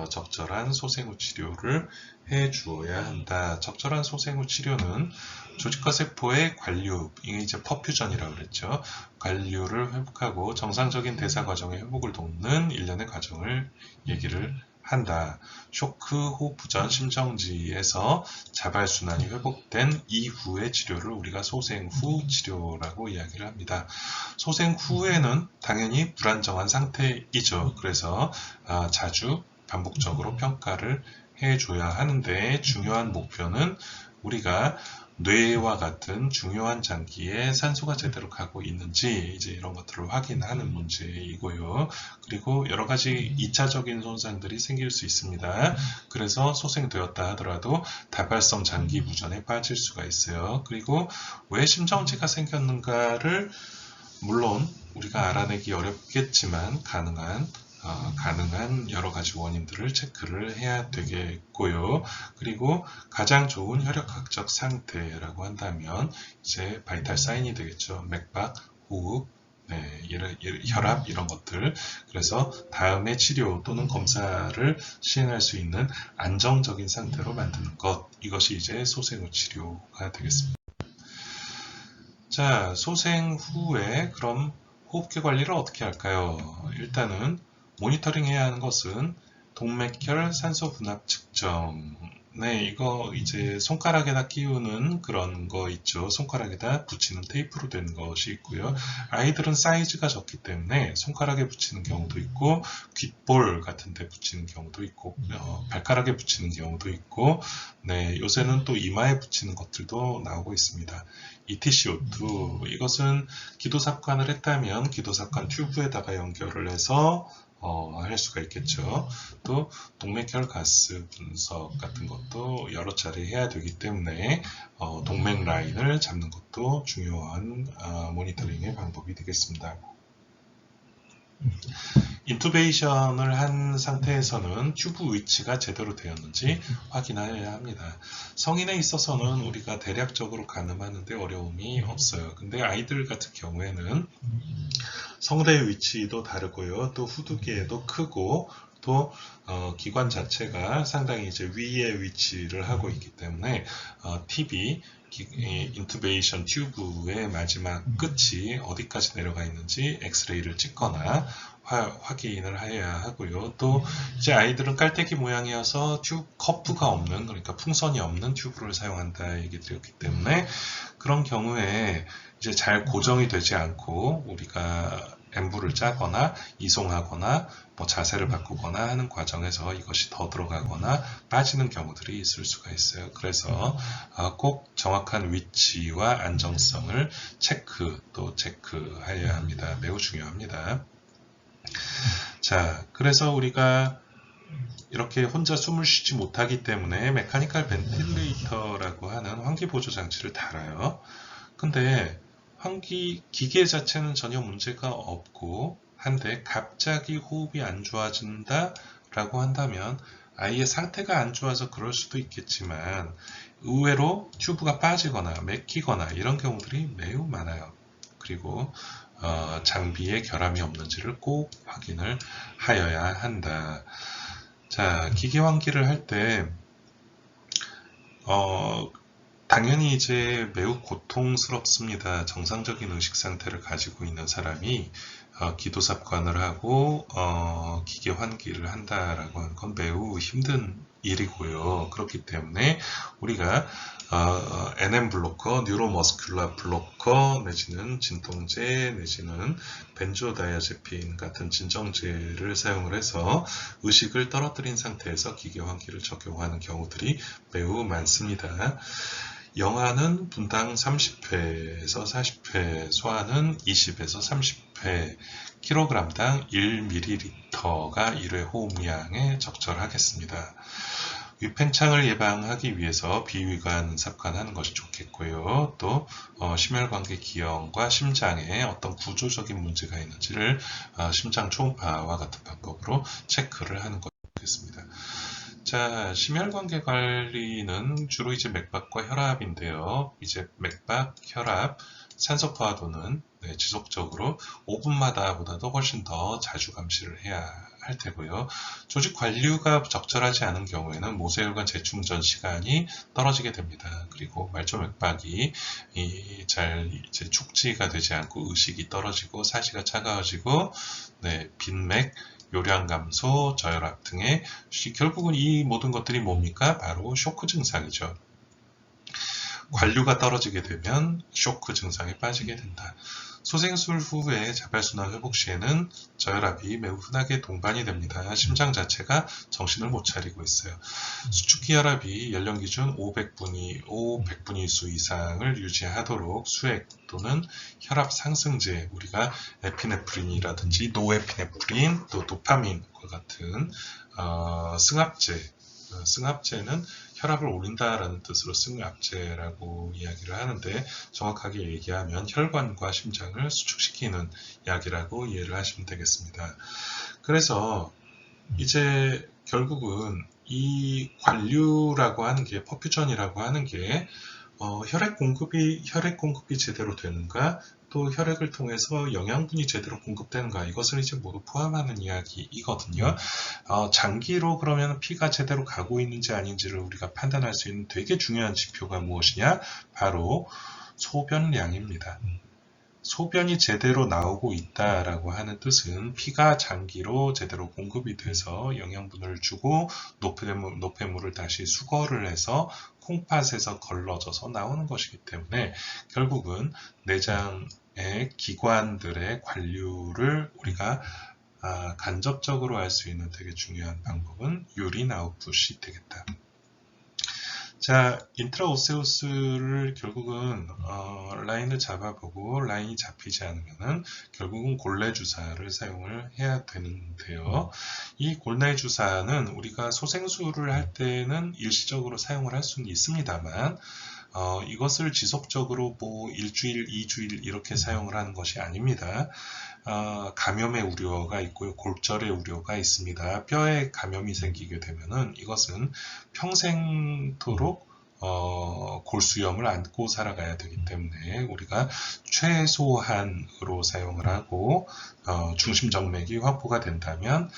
적절한 소생후 치료를 해 주어야 한다. 적절한 소생후 치료는 조직과 세포의 관류, 이게 이제 퍼퓨전이라고 그랬죠. 관류를 회복하고 정상적인 대사 과정의 회복을 돕는 일련의 과정을 얘기를 한다. 쇼크 호흡부전 심정지에서 자발순환이 회복된 이후의 치료를 우리가 소생후 치료라고 이야기를 합니다. 소생후에는 당연히 불안정한 상태이죠. 그래서 자주 반복적으로 평가를 해줘야 하는데 중요한 목표는 우리가 뇌와 같은 중요한 장기에 산소가 제대로 가고 있는지 이제 이런 것들을 확인하는 문제이고요. 그리고 여러 가지 2차적인 손상들이 생길 수 있습니다. 그래서 소생되었다 하더라도 다발성 장기 부전에 빠질 수가 있어요. 그리고 왜 심정지가 생겼는가를 물론 우리가 알아내기 어렵겠지만 가능한 가능한 여러 가지 원인들을 체크를 해야 되겠고요. 그리고 가장 좋은 혈액학적 상태라고 한다면 이제 바이탈 사인이 되겠죠. 맥박, 호흡, 네, 혈압 이런 것들. 그래서 다음에 치료 또는 검사를 시행할 수 있는 안정적인 상태로 만드는 것. 이것이 이제 소생 후 치료가 되겠습니다. 자, 소생 후에 그럼 호흡기 관리를 어떻게 할까요? 일단은 모니터링 해야 하는 것은 동맥혈 산소 분압 측정. 네, 이거 이제 손가락에다 끼우는 그런 거 있죠. 손가락에다 붙이는 테이프로 된 것이 있고요. 아이들은 사이즈가 적기 때문에 손가락에 붙이는 경우도 있고, 귓볼 같은 데 붙이는 경우도 있고, 발가락에 붙이는 경우도 있고, 네, 요새는 또 이마에 붙이는 것들도 나오고 있습니다. ETCO2, 이것은 기도삽관을 했다면 기도삽관 튜브에다가 연결을 해서 할 수가 있겠죠. 또 동맥혈 가스 분석 같은 것도 여러 차례 해야 되기 때문에 동맥 라인을 잡는 것도 중요한 모니터링의 방법이 되겠습니다. 인투베이션을 한 상태에서는 튜브 위치가 제대로 되었는지 확인해야 합니다. 성인에 있어서는 우리가 대략적으로 가늠하는데 어려움이 없어요. 근데 아이들 같은 경우에는 성대의 위치도 다르고요. 또 후두개도 크고 또 기관 자체가 상당히 이제 위에 위치를 하고 있기 때문에 TB 인투베이션 튜브의 마지막 끝이 어디까지 내려가 있는지 엑스레이를 찍거나 확인을 해야 하고요. 또 이제 아이들은 깔때기 모양이어서 커프가 없는, 그러니까 풍선이 없는 튜브를 사용한다 얘기 드렸기 때문에 그런 경우에 이제 잘 고정이 되지 않고 우리가 엠브를 짜거나 이송하거나 뭐 자세를 바꾸거나 하는 과정에서 이것이 더 들어가거나 빠지는 경우들이 있을 수가 있어요. 그래서 꼭 정확한 위치와 안정성을 체크해야 합니다. 매우 중요합니다. 자, 그래서 우리가 이렇게 혼자 숨을 쉬지 못하기 때문에 메카니컬 벤틸레이터라고 하는 환기 보조 장치를 달아요. 근데 기계 자체는 전혀 문제가 없고 한데 갑자기 호흡이 안 좋아진다 라고 한다면 아이의 상태가 안 좋아서 그럴 수도 있겠지만 의외로 튜브가 빠지거나 맥히거나 이런 경우들이 매우 많아요. 그리고 장비에 결함이 없는지를 꼭 확인을 하여야 한다. 자, 기계 환기를 할 때 당연히 이제 매우 고통스럽습니다. 정상적인 의식 상태를 가지고 있는 사람이 기도삽관을 하고 기계 환기를 한다라고 하는 건 매우 힘든 일이고요. 그렇기 때문에 우리가 NM 블로커, 뉴로머스큘라 블로커 내지는 진통제 내지는 벤조다이아제핀 같은 진정제를 사용을 해서 의식을 떨어뜨린 상태에서 기계 환기를 적용하는 경우들이 매우 많습니다. 영하는 분당 30회에서 40회, 소화는 20에서 30회, kg당 1ml가 1회 호흡량에 적절하겠습니다. 위팽창을 예방하기 위해서 비위관 삽관하는 것이 좋겠고요. 또 심혈관계 기형과 심장에 어떤 구조적인 문제가 있는지를 심장 초음파와 같은 방법으로 체크를 하는 것이 좋겠습니다. 자, 심혈관계 관리는 주로 이제 맥박과 혈압인데요. 이제 맥박, 혈압, 산소 포화도는 지속적으로 5분마다 보다도 훨씬 더 자주 감시를 해야 할 테고요. 조직 관리가 적절하지 않은 경우에는 모세혈관 재충전 시간이 떨어지게 됩니다. 그리고 말초 맥박이 잘 이제 축지가 되지 않고 의식이 떨어지고 사시가 차가워지고 빈맥, 요량 감소, 저혈압 등의 결국은 이 모든 것들이 뭡니까? 바로 쇼크 증상이죠. 관류가 떨어지게 되면 쇼크 증상에 빠지게 된다. 소생술 후에 자발순환 회복 시에는 저혈압이 매우 흔하게 동반이 됩니다. 심장 자체가 정신을 못 차리고 있어요. 수축기 혈압이 연령 기준 500분위수 이상을 유지하도록 수액 또는 혈압 상승제, 우리가 에피네프린이라든지 노에피네프린, 또 도파민과 같은 승합제는 혈압을 올린다라는 뜻으로 승합제라고 이야기를 하는데, 정확하게 얘기하면 혈관과 심장을 수축시키는 약이라고 이해를 하시면 되겠습니다. 그래서 이제 결국은 이 관류라고 하는 게, 퍼퓨전이라고 하는 게 혈액 공급이 제대로 되는가, 또 혈액을 통해서 영양분이 제대로 공급되는가, 이것을 이제 모두 포함하는 이야기이거든요. 장기로 그러면 피가 제대로 가고 있는지 아닌지를 우리가 판단할 수 있는 되게 중요한 지표가 무엇이냐? 바로 소변량입니다. 소변이 제대로 나오고 있다라고 하는 뜻은 피가 장기로 제대로 공급이 돼서 영양분을 주고 노폐물을 다시 수거를 해서 콩팥에서 걸러져서 나오는 것이기 때문에, 결국은 내장의 기관들의 관류를 우리가 간접적으로 알 수 있는 되게 중요한 방법은 유린 아웃풋이 되겠다. 자, 인트라오세우스를 결국은 라인을 잡아보고 라인이 잡히지 않으면은 결국은 골내 주사를 사용을 해야 되는데요. 이 골내 주사는 우리가 소생술을 할 때는 일시적으로 사용을 할 수는 있습니다만, 이것을 지속적으로 뭐 일주일, 2주일 이렇게 사용을 하는 것이 아닙니다. 감염의 우려가 있고요. 골절의 우려가 있습니다. 뼈에 감염이 생기게 되면은 이것은 평생토록 골수염을 안고 살아가야 되기 때문에 우리가 최소한으로 사용을 하고, 중심정맥이 확보가 된다면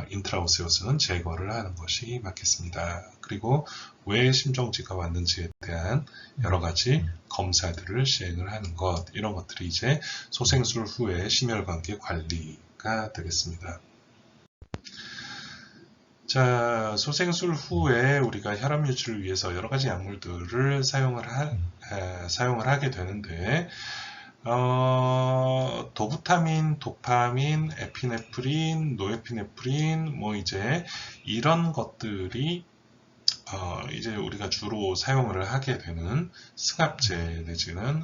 인트라오세우스는 제거를 하는 것이 맞겠습니다. 그리고 왜 심정지가 왔는지에 대한 여러 가지 검사들을 시행을 하는 것, 이런 것들이 이제 소생술 후의 심혈관계 관리가 되겠습니다. 자, 소생술 후에 우리가 혈압 유지를 위해서 여러 가지 약물들을 사용을 하게 되는데, 도부타민, 도파민, 에피네프린, 노에피네프린, 뭐 이제 이런 것들이 이제 우리가 주로 사용을 하게 되는 승합제 내지는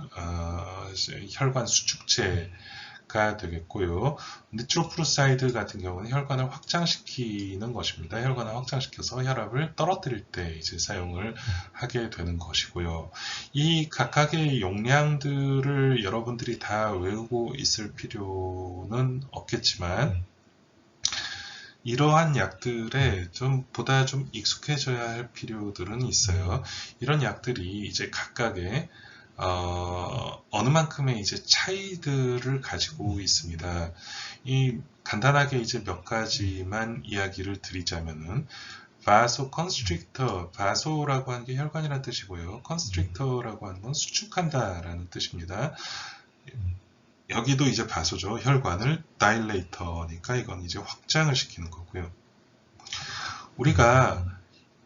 혈관 수축제가 되겠고요. 니트로프루사이드 같은 경우는 혈관을 확장시키는 것입니다. 혈관을 확장시켜서 혈압을 떨어뜨릴 때 이제 사용을 하게 되는 것이고요. 이 각각의 용량들을 여러분들이 다 외우고 있을 필요는 없겠지만, 이러한 약들에 보다 좀 익숙해져야 할 필요들은 있어요. 이런 약들이 이제 각각의 어느 만큼의 이제 차이들을 가지고 있습니다. 간단하게 이제 몇 가지만 이야기를 드리자면은, 바소 컨스트릭터, 바소라고 하는 게 혈관이라는 뜻이고요. 컨스트릭터라고 하는 건 수축한다라는 뜻입니다. 여기도 이제 바소죠. 혈관을 다일레이터니까 이건 이제 확장을 시키는 거고요. 우리가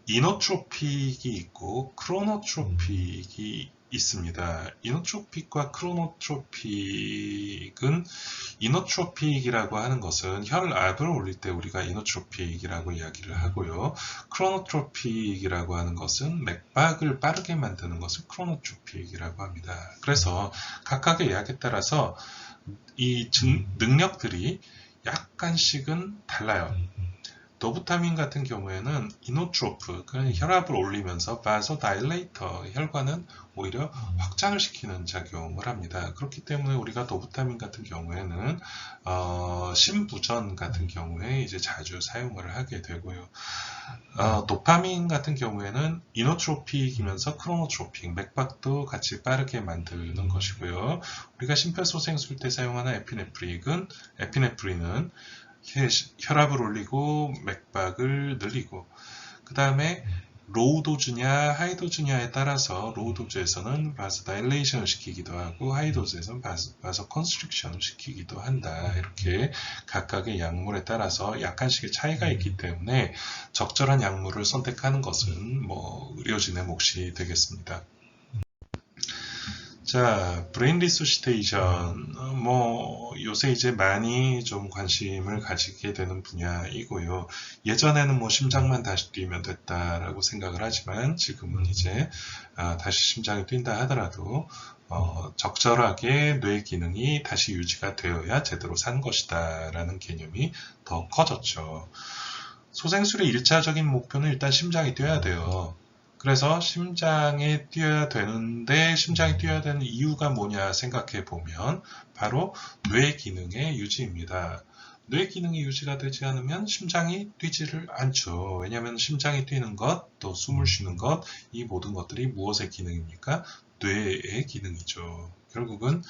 이노트로픽이 있고 크로노트로픽이 있습니다. 이노트로픽과 크로노트로픽은, 이노트로픽이라고 하는 것은 혈압을 올릴 때 우리가 이노트로픽이라고 이야기를 하고요. 크로노트로픽이라고 하는 것은 맥박을 빠르게 만드는 것을 크로노트로픽이라고 합니다. 그래서 각각의 약에 따라서 이 능력들이 약간씩은 달라요. 도부타민 같은 경우에는 이노트로프, 혈압을 올리면서 바소다일레이터, 혈관은 오히려 확장을 시키는 작용을 합니다. 그렇기 때문에 우리가 도부타민 같은 경우에는 심부전 같은 경우에 이제 자주 사용을 하게 되고요. 도파민 같은 경우에는 이노트로픽이면서 크로노트로픽, 맥박도 같이 빠르게 만드는 것이고요. 우리가 심폐소생술 때 사용하는 에피네프린은 혈압을 올리고 맥박을 늘리고, 그 다음에 로우 도즈냐 하이 도즈냐에 따라서 로우 도즈에서는 바소 다일레이션을 시키기도 하고 하이 도즈에서는 바소 컨스트릭션을 시키기도 한다. 이렇게 각각의 약물에 따라서 약간씩의 차이가 있기 때문에 적절한 약물을 선택하는 것은 뭐 의료진의 몫이 되겠습니다. 자, 브레인 리소시테이션, 뭐 요새 이제 많이 좀 관심을 가지게 되는 분야이고요. 예전에는 뭐 심장만 다시 뛰면 됐다라고 생각을 하지만, 지금은 이제 다시 심장이 뛴다 하더라도 적절하게 뇌 기능이 다시 유지가 되어야 제대로 산 것이다 라는 개념이 더 커졌죠. 소생술의 1차적인 목표는 일단 심장이 뛰어야 돼요. 그래서 심장이 뛰어야 되는데 심장이 뛰어야 되는 이유가 뭐냐 생각해 보면 바로 뇌 기능의 유지입니다. 뇌 기능이 유지가 되지 않으면 심장이 뛰지를 않죠. 왜냐하면 심장이 뛰는 것, 또 숨을 쉬는 것, 이 모든 것들이 무엇의 기능입니까? 뇌의 기능이죠. 결국은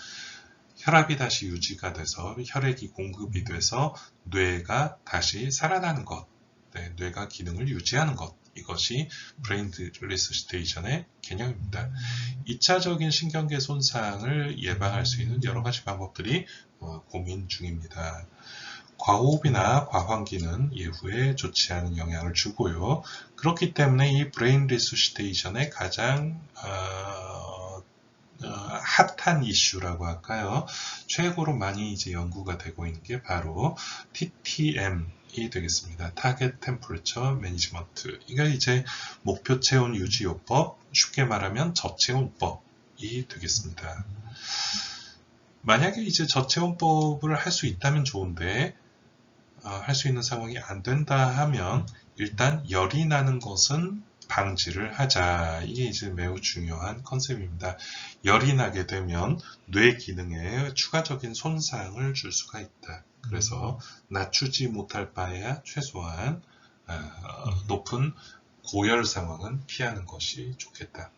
혈압이 다시 유지가 돼서 혈액이 공급이 돼서 뇌가 다시 살아나는 것, 네, 뇌가 기능을 유지하는 것, 이것이 브레인 리서시테이션의 개념입니다. 2차적인 신경계 손상을 예방할 수 있는 여러 가지 방법들이 고민 중입니다. 과호흡이나 과환기는 예후에 좋지 않은 영향을 주고요. 그렇기 때문에 이 브레인 리서시테이션의 가장 핫한 이슈라고 할까요? 최고로 많이 이제 연구가 되고 있는 게 바로 TTM이 되겠습니다. 타겟 템퍼레처 매니지먼트. 이게 이제 목표 체온 유지요법, 쉽게 말하면 저체온법이 되겠습니다. 만약에 이제 저체온법을 할 수 있다면 좋은데 할 수 있는 상황이 안 된다 하면 일단 열이 나는 것은 방지를 하자. 이게 이제 매우 중요한 컨셉입니다. 열이 나게 되면 뇌 기능에 추가적인 손상을 줄 수가 있다. 그래서 낮추지 못할 바에야 최소한 높은 고열 상황은 피하는 것이 좋겠다.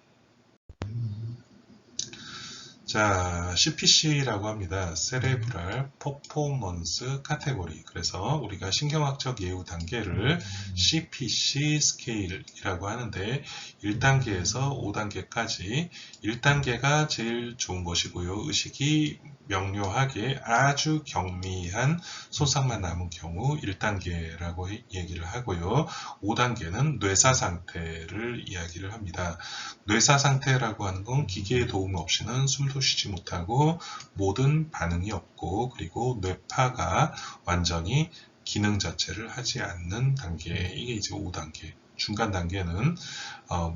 자, CPC라고 합니다. 세레브랄 퍼포먼스 카테고리. 그래서 우리가 신경학적 예우 단계를 CPC 스케일이라고 하는데 1단계에서 5단계까지 1단계가 제일 좋은 것이고요. 의식이 명료하게 아주 경미한 손상만 남은 경우 1단계라고 얘기를 하고요. 5단계는 뇌사 상태를 이야기를 합니다. 뇌사 상태라고 하는 건 기계의 도움 없이는 숨도 쉬지 못하고 모든 반응이 없고 그리고 뇌파가 완전히 기능 자체를 하지 않는 단계. 이게 이제 5단계. 중간 단계는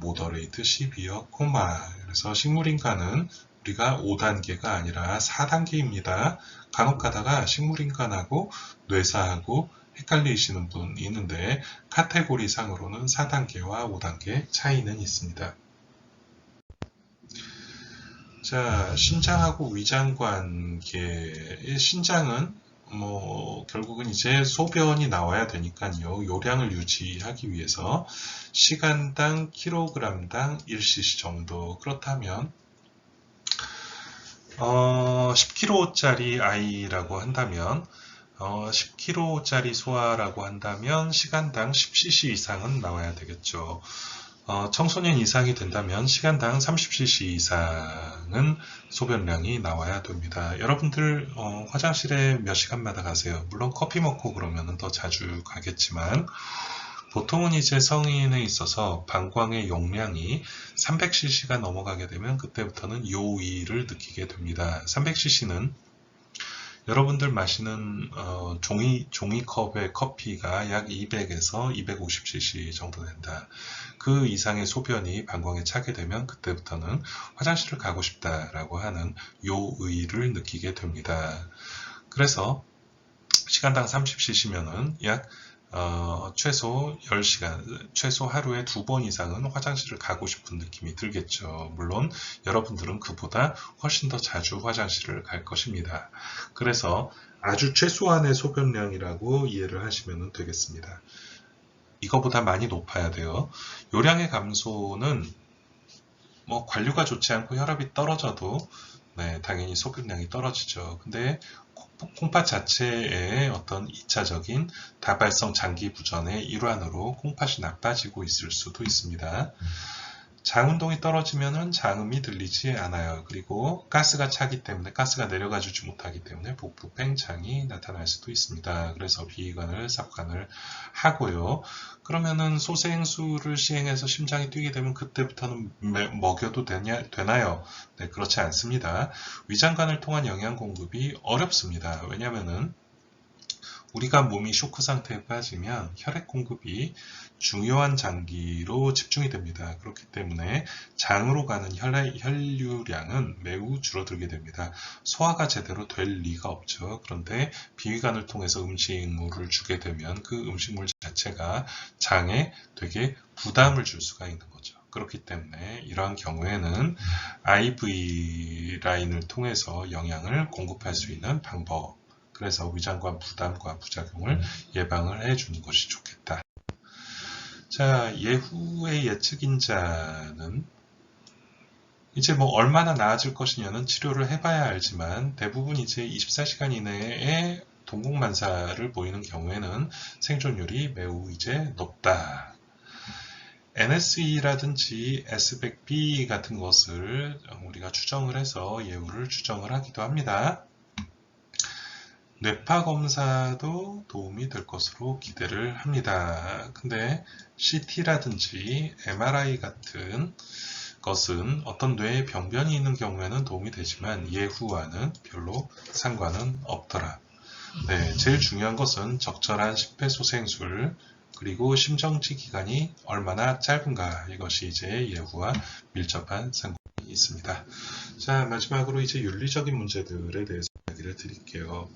모더레이트, 시비어, 코마. 그래서 식물인간은 우리가 5단계가 아니라 4단계입니다. 간혹 가다가 식물인간하고 뇌사하고 헷갈리시는 분이 있는데 카테고리 상으로는 4단계와 5단계 차이는 있습니다. 자, 신장하고 위장 관계. 신장은 결국은 이제 소변이 나와야 되니까요. 요량을 유지하기 위해서 시간당 킬로그램당 1cc 정도. 그렇다면 10kg짜리 아이라고 한다면 10kg짜리 소아라고 한다면 시간당 10cc 이상은 나와야 되겠죠. 청소년 이상이 된다면 시간당 30cc 이상은 소변량이 나와야 됩니다. 여러분들 화장실에 몇 시간마다 가세요? 물론 커피 먹고 그러면 더 자주 가겠지만 보통은 이제 성인에 있어서 방광의 용량이 300cc가 넘어가게 되면 그때부터는 요의를 느끼게 됩니다. 300cc는 여러분들 마시는 종이컵의 커피가 약 200에서 250cc 정도 된다. 그 이상의 소변이 방광에 차게 되면 그때부터는 화장실을 가고 싶다라고 하는 요의를 느끼게 됩니다. 그래서 시간당 30cc면은 약 최소 10시간, 최소 하루에 2번 이상은 화장실을 가고 싶은 느낌이 들겠죠. 물론 여러분들은 그보다 훨씬 더 자주 화장실을 갈 것입니다. 그래서 아주 최소한의 소변량이라고 이해를 하시면 되겠습니다. 이거보다 많이 높아야 돼요. 요량의 감소는 관류가 좋지 않고 혈압이 떨어져도 당연히 소변량이 떨어지죠. 근데 콩팥 자체의 어떤 2차적인 다발성 장기 부전의 일환으로 콩팥이 나빠지고 있을 수도 있습니다. 장 운동이 떨어지면 장음이 들리지 않아요. 그리고 가스가 차기 때문에 가스가 내려가 주지 못하기 때문에 복부 팽창이 나타날 수도 있습니다. 그래서 비관을 삽관을 하고요. 그러면은 소생술을 시행해서 심장이 뛰게 되면 그때부터는 먹여도 되나요? 네, 그렇지 않습니다. 위장관을 통한 영양 공급이 어렵습니다. 왜냐면은 우리가 몸이 쇼크 상태에 빠지면 혈액 공급이 중요한 장기로 집중이 됩니다. 그렇기 때문에 장으로 가는 혈류량은 매우 줄어들게 됩니다. 소화가 제대로 될 리가 없죠. 그런데 비위관을 통해서 음식물을 주게 되면 그 음식물 자체가 장에 되게 부담을 줄 수가 있는 거죠. 그렇기 때문에 이러한 경우에는 IV 라인을 통해서 영양을 공급할 수 있는 방법, 그래서 위장관 부담과 부작용을 예방을 해주는 것이 좋겠다. 자, 예후의 예측인자는 이제 뭐 얼마나 나아질 것이냐는 치료를 해봐야 알지만 대부분 이제 24시간 이내에 동공만사를 보이는 경우에는 생존율이 매우 이제 높다. NSE라든지 S100B 같은 것을 우리가 추정을 해서 예후를 추정을 하기도 합니다. 뇌파 검사도 도움이 될 것으로 기대를 합니다. 근데 CT라든지 MRI 같은 것은 어떤 뇌에 병변이 있는 경우에는 도움이 되지만 예후와는 별로 상관은 없더라. 네, 제일 중요한 것은 적절한 심폐소생술 그리고 심정지 기간이 얼마나 짧은가, 이것이 이제 예후와 밀접한 상관이 있습니다. 자, 마지막으로 이제 윤리적인 문제들에 대해서 이야기를 드릴게요.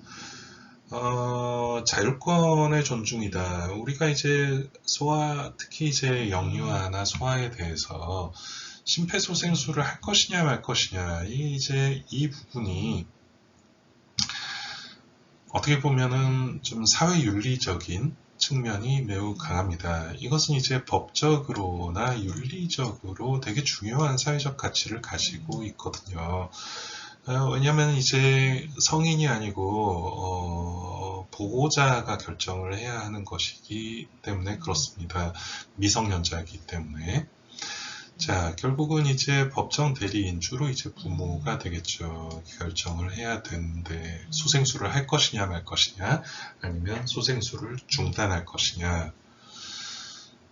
자율권의 존중이다. 우리가 이제 소아, 특히 이제 영유아나 소아에 대해서 심폐소생술을 할 것이냐 말 것이냐, 이 부분이 어떻게 보면은 좀 사회윤리적인 측면이 매우 강합니다. 이것은 이제 법적으로나 윤리적으로 되게 중요한 사회적 가치를 가지고 있거든요. 왜냐하면 이제 성인이 아니고 보호자가 결정을 해야 하는 것이기 때문에 그렇습니다. 미성년자이기 때문에. 자, 결국은 이제 법정 대리인, 주로 이제 부모가 되겠죠. 결정을 해야 되는데 소생술을 할 것이냐 말 것이냐, 아니면 소생술을 중단할 것이냐.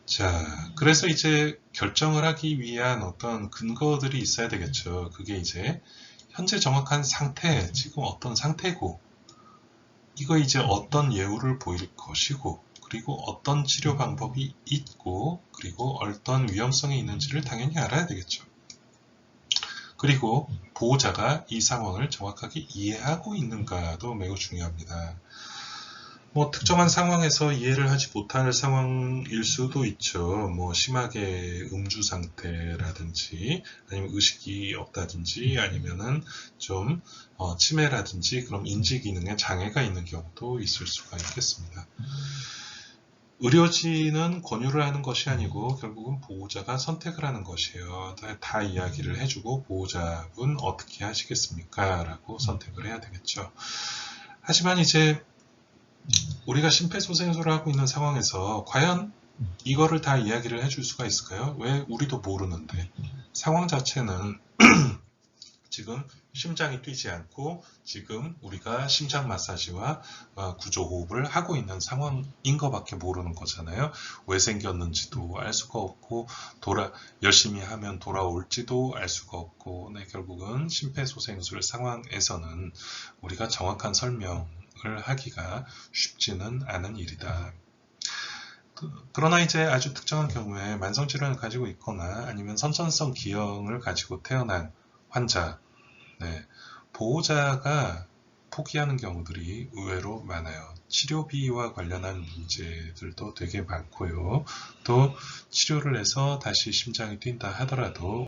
자, 그래서 이제 결정을 하기 위한 어떤 근거들이 있어야 되겠죠. 그게 이제 현재 정확한 상태, 지금 어떤 상태고, 이거 이제 어떤 예후를 보일 것이고, 그리고 어떤 치료 방법이 있고, 그리고 어떤 위험성이 있는지를 당연히 알아야 되겠죠. 그리고 보호자가 이 상황을 정확하게 이해하고 있는가도 매우 중요합니다. 뭐 특정한 상황에서 이해를 하지 못할 상황일 수도 있죠. 뭐 심하게 음주 상태라든지, 아니면 의식이 없다든지, 아니면은 좀 치매라든지, 그럼 인지 기능에 장애가 있는 경우도 있을 수가 있겠습니다. 의료진은 권유를 하는 것이 아니고 결국은 보호자가 선택을 하는 것이에요. 다 이야기를 해주고 보호자분 어떻게 하시겠습니까? 라고 선택을 해야 되겠죠. 하지만 이제 우리가 심폐소생술을 하고 있는 상황에서 과연 이거를 다 이야기를 해줄 수가 있을까요? 왜 우리도 모르는데. 상황 자체는 지금 심장이 뛰지 않고 지금 우리가 심장 마사지와 구조호흡을 하고 있는 상황인 것밖에 모르는 거잖아요. 왜 생겼는지도 알 수가 없고 열심히 하면 돌아올지도 알 수가 없고, 네, 결국은 심폐소생술 상황에서는 우리가 정확한 설명을 하기가 쉽지는 않은 일이다. 그러나 이제 아주 특정한 경우에 만성질환을 가지고 있거나 아니면 선천성 기형을 가지고 태어난 환자, 네, 보호자가 포기하는 경우들이 의외로 많아요. 치료비와 관련한 문제들도 되게 많고요. 또 치료를 해서 다시 심장이 뛴다 하더라도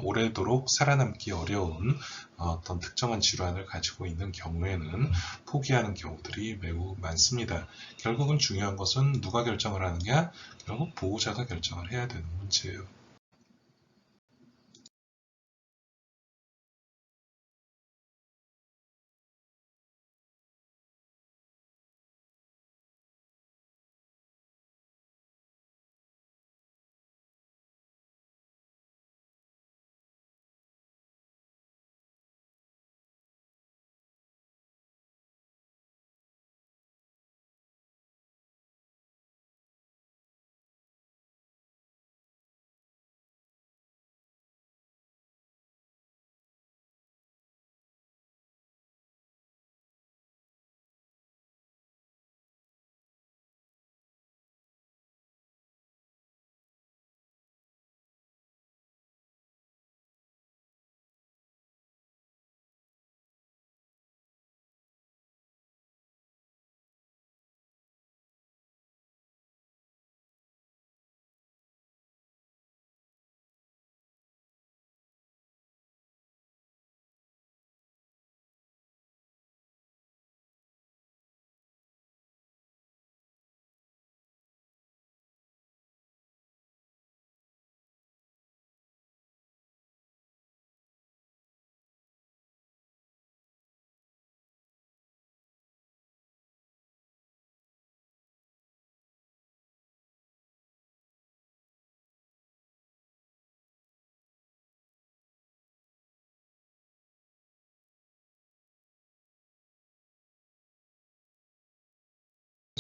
오래도록 살아남기 어려운 어떤 특정한 질환을 가지고 있는 경우에는 포기하는 경우들이 매우 많습니다. 결국은 중요한 것은 누가 결정을 하느냐? 결국 보호자가 결정을 해야 되는 문제예요.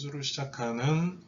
뜻으로 시작하는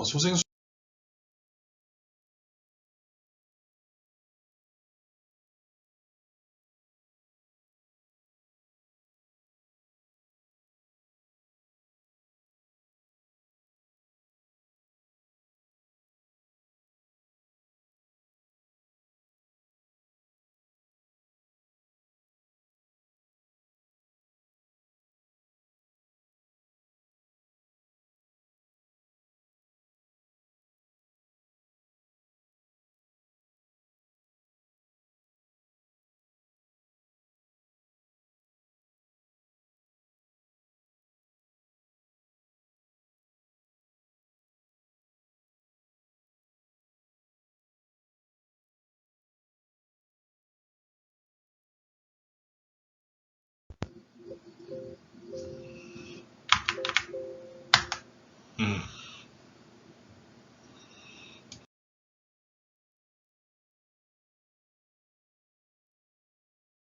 소생